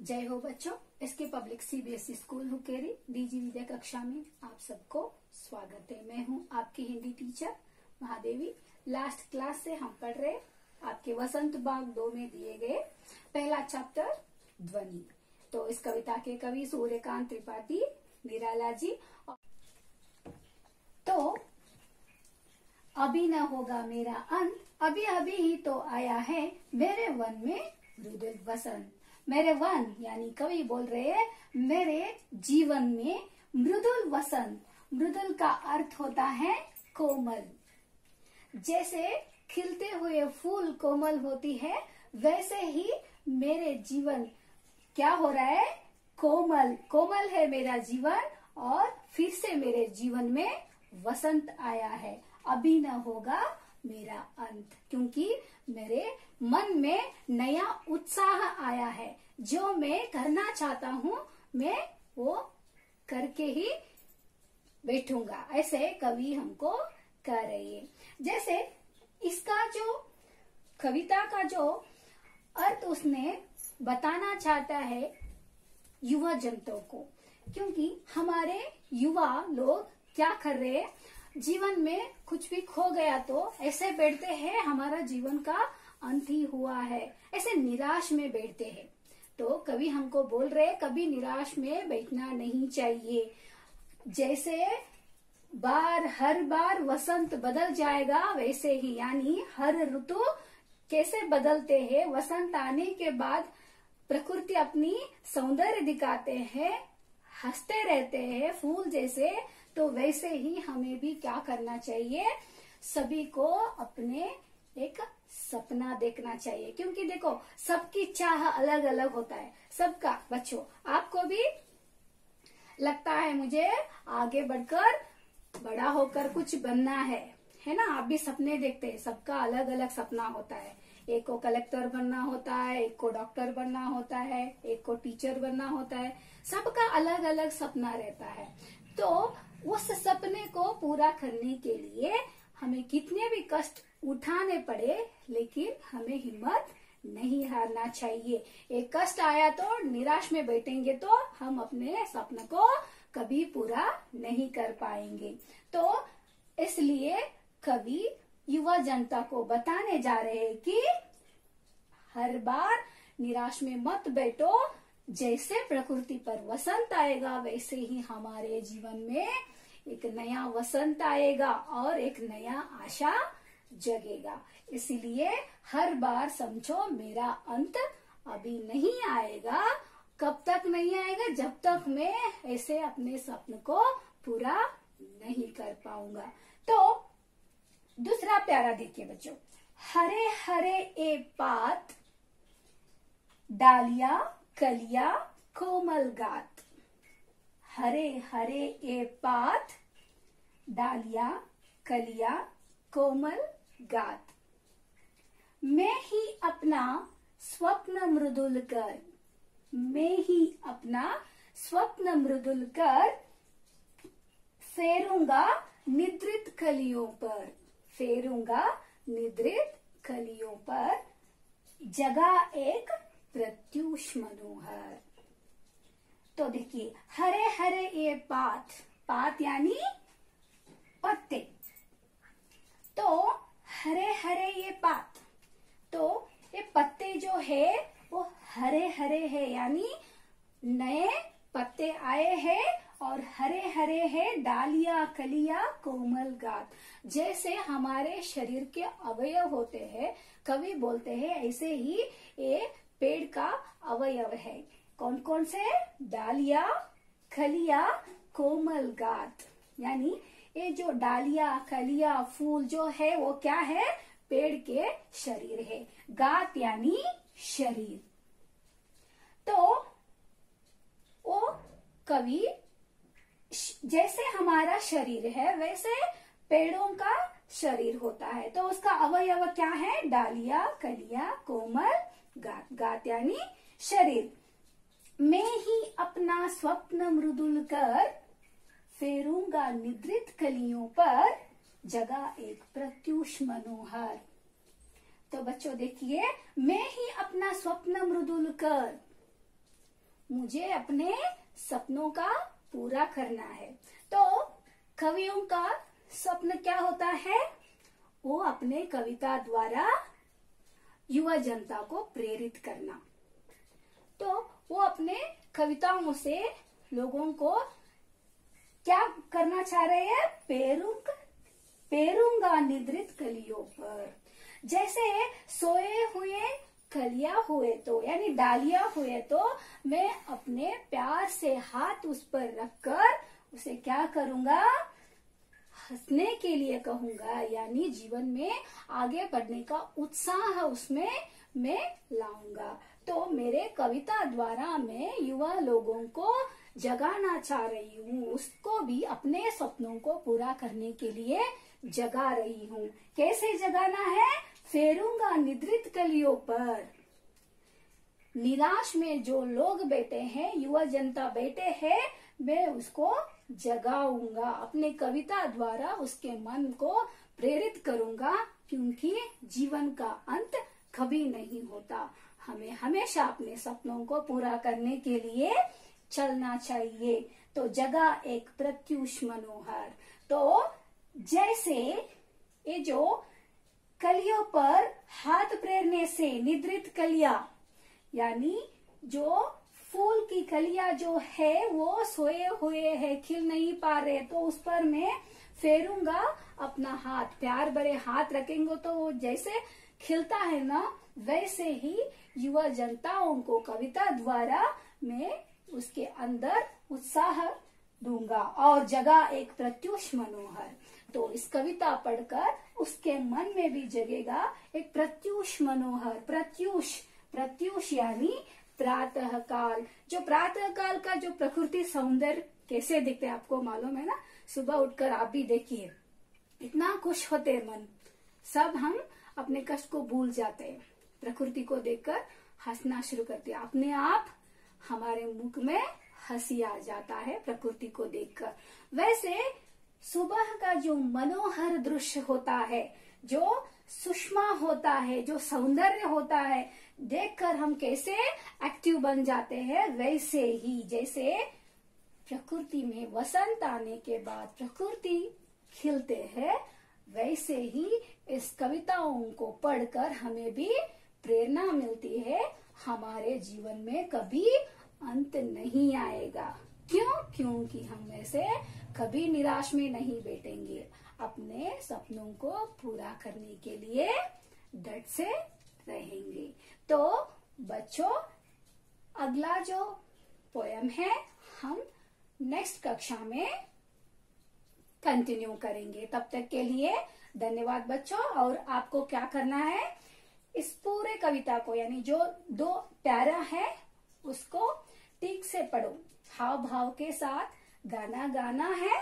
जय हो बच्चों। SK public CBSE school Hukeri DG Vidya कक्षा में आप सबको स्वागत है। मैं हूं आपकी Hindi teacher Mahadevi. Last class से हम पढ़ रहे आपके वसंत बाग 2 में दिए गए पहला चैप्टर ध्वनि। तो इस कविता के कवि सूर्यकांत त्रिपाठी निराला जी। तो अभी न होगा मेरा अंत, अभी अभी ही तो आया है मेरे वन में मृदुल वसंत। मेरे वन यानी कवि बोल रहे हैं मेरे जीवन में मृदुल वसंत। मृदुल का अर्थ होता है कोमल। जैसे खिलते हुए फूल कोमल होती है, वैसे ही मेरे जीवन क्या हो रहा है, कोमल। कोमल है मेरा जीवन और फिर से मेरे जीवन में वसंत आया है। अभी न होगा मेरा अंत, क्योंकि मेरे मन में नया उत्साह आया है। जो मैं करना चाहता हूँ मैं वो करके ही बैठूंगा। ऐसे कवि हमको कह रही है। जैसे इसका जो कविता का जो अर्थ उसने बताना चाहता है युवा जनता को, क्योंकि हमारे युवा लोग क्या कर रहे हैं, जीवन में कुछ भी खो गया तो ऐसे बैठते हैं हमारा जीवन का अंत ही हुआ है, ऐसे निराश में बैठते हैं। तो कवि हमको बोल रहे कभी निराश में बैठना नहीं चाहिए। जैसे हर बार वसंत बदल जाएगा वैसे ही, यानी हर ऋतु कैसे बदलते हैं, वसंत आने के बाद प्रकृति अपनी सौंदर्य दिखाते हैं, हंसते रहते हैं फूल जैसे। तो वैसे ही हमें भी क्या करना चाहिए, सभी को अपने एक सपना देखना चाहिए। क्योंकि देखो सबकी चाह अलग अलग होता है सबका। बच्चों आपको भी लगता है मुझे आगे बढ़कर बड़ा होकर कुछ बनना है ना। आप भी सपने देखते हैं, सबका अलग अलग सपना होता है। एक को कलेक्टर बनना होता है, एक को डॉक्टर बनना होता है, एक को टीचर बनना होता है। सबका अलग अलग सपना रहता है। तो उस सपने को पूरा करने के लिए हमें कितने भी कष्ट उठाने पड़े, लेकिन हमें हिम्मत नहीं हारना चाहिए। एक कष्ट आया तो निराश में बैठेंगे तो हम अपने सपने को कभी पूरा नहीं कर पाएंगे। तो इसलिए कवि युवा जनता को बताने जा रहे हैं कि हर बार निराश में मत बैठो। जैसे प्रकृति पर वसंत आएगा वैसे ही हमारे जीवन में एक नया वसंत आएगा और एक नया आशा जगेगा। इसलिए हर बार समझो मेरा अंत अभी नहीं आएगा। कब तक नहीं आएगा, जब तक मैं ऐसे अपने सपने को पूरा नहीं कर पाऊंगा। तो दूसरा प्यारा देखिए बच्चों, हरे हरे ए पात, डालिया कलिया कोमल गात। हरे हरे ए पात, डालिया कलिया कोमल गात। मैं ही अपना स्वप्न मृदुल कर, मैं ही अपना स्वप्न मृदुल कर, फेरूंगा निद्रित कलियों पर, फेरूंगा निद्रित कलियों पर, जगा एक प्रत्युष मनोहर। तो देखिए हरे हरे ये पात, पात यानी पत्ते। तो हरे हरे ये पात, तो ये पत्ते जो है वो हरे हरे है, यानी नए पत्ते आए हैं और हरे हरे है। डालिया कलिया कोमल गात, जैसे हमारे शरीर के अवयव होते हैं, कवि बोलते हैं ऐसे ही ये पेड़ का अवयव है। कौन कौन से, डालिया कलिया कोमल गात। यानी ये जो डालिया कलिया फूल जो है वो क्या है, पेड़ के शरीर है। गात यानी शरीर। तो वो कवि जैसे हमारा शरीर है वैसे पेड़ों का शरीर होता है। तो उसका अवयव क्या है, डालिया कलिया कोमल गात। गात यानी शरीर। मैं ही अपना स्वप्न मृदुल कर, फेरूंगा निद्रित कलियों पर, जगा एक प्रत्युष मनोहर। तो बच्चों देखिए, मैं ही अपना स्वप्न मृदुल कर, मुझे अपने सपनों का पूरा करना है। तो कवियों का स्वप्न क्या होता है? वो अपने कविता द्वारा युवा जनता को प्रेरित करना। तो वो अपने कविताओं से लोगों को क्या करना चाह रहे हैं? पेरूंगा निद्रित कलियों पर। जैसे सोए हुए कलियां हुए तो यानी डालियां हुए तो मैं अपने प्यार से हाथ उस पर रखकर उसे क्या करूंगा? हंसने के लिए कहूंगा, यानी जीवन में आगे बढ़ने का उत्साह उसमें मैं लाऊंगा। तो मेरे कविता द्वारा मैं युवा लोगों को जगाना चाह रही हूँ, उसको भी अपने सपनों को पूरा करने के लिए जगा रही हूँ। कैसे जगाना है? फेरूंगा निद्रित कलियों पर। निराश में जो लोग बैठे हैं, युवा जनता बैठे हैं, मैं उसको जगाऊंगा, अपने कविता द्वारा उसके मन को प्रेरित करूंगा, क्योंकि जीवन का अंत कभी नहीं होता। हमें हमेशा अपने सपनों को पूरा करने के लिए चलना चाहिए। तो जगा एक प्रत्युष मनोहर। तो जैसे ये जो कलियों पर हाथ फेरने से निद्रित कलियां, यानी जो फूल की कलियां जो है वो सोए हुए है, खिल नहीं पा रहे, तो उस पर मैं फेरूंगा अपना हाथ, प्यार भरे हाथ रखेंगे तो वो जैसे खिलता है ना, वैसे ही युवा जनताओं को कविता द्वारा मैं उसके अंदर उत्साह दूंगा। और जगा एक प्रत्युष मनोहर, तो इस कविता पढ़कर उसके मन में भी जगेगा एक प्रत्युष मनोहर। प्रत्युष यानी प्रातः काल। जो प्रातः काल का जो प्रकृति सौंदर्य कैसे दिखते हैं आपको मालूम है ना? सुबह उठकर आप भी देखिए, इतना खुश होते मन, सब हम अपने कष्ट को भूल जाते हैं, प्रकृति को देखकर हंसना शुरू करते हैं, अपने आप हमारे मुख में हंसी आ जाता है प्रकृति को देखकर। वैसे सुबह का जो मनोहर दृश्य होता है, जो सुषमा होता है, जो सौंदर्य होता है, देखकर हम कैसे एक्टिव बन जाते हैं, वैसे ही जैसे प्रकृति में वसंत आने के बाद प्रकृति खिलते हैं, वैसे ही इस कविताओं को पढ़कर हमें भी प्रेरणा मिलती है। हमारे जीवन में कभी अंत नहीं आएगा। क्यों? क्योंकि हम में से कभी निराश में नहीं बैठेंगे, अपने सपनों को पूरा करने के लिए डट से रहेंगे। तो बच्चों, अगला जो पोयम है हम नेक्स्ट कक्षा में कंटिन्यू करेंगे। तब तक के लिए धन्यवाद बच्चों। और आपको क्या करना है, इस पूरे कविता को यानी जो 2 पैरा है उसको ठीक से पढ़ो, हाव भाव के साथ गाना गाना है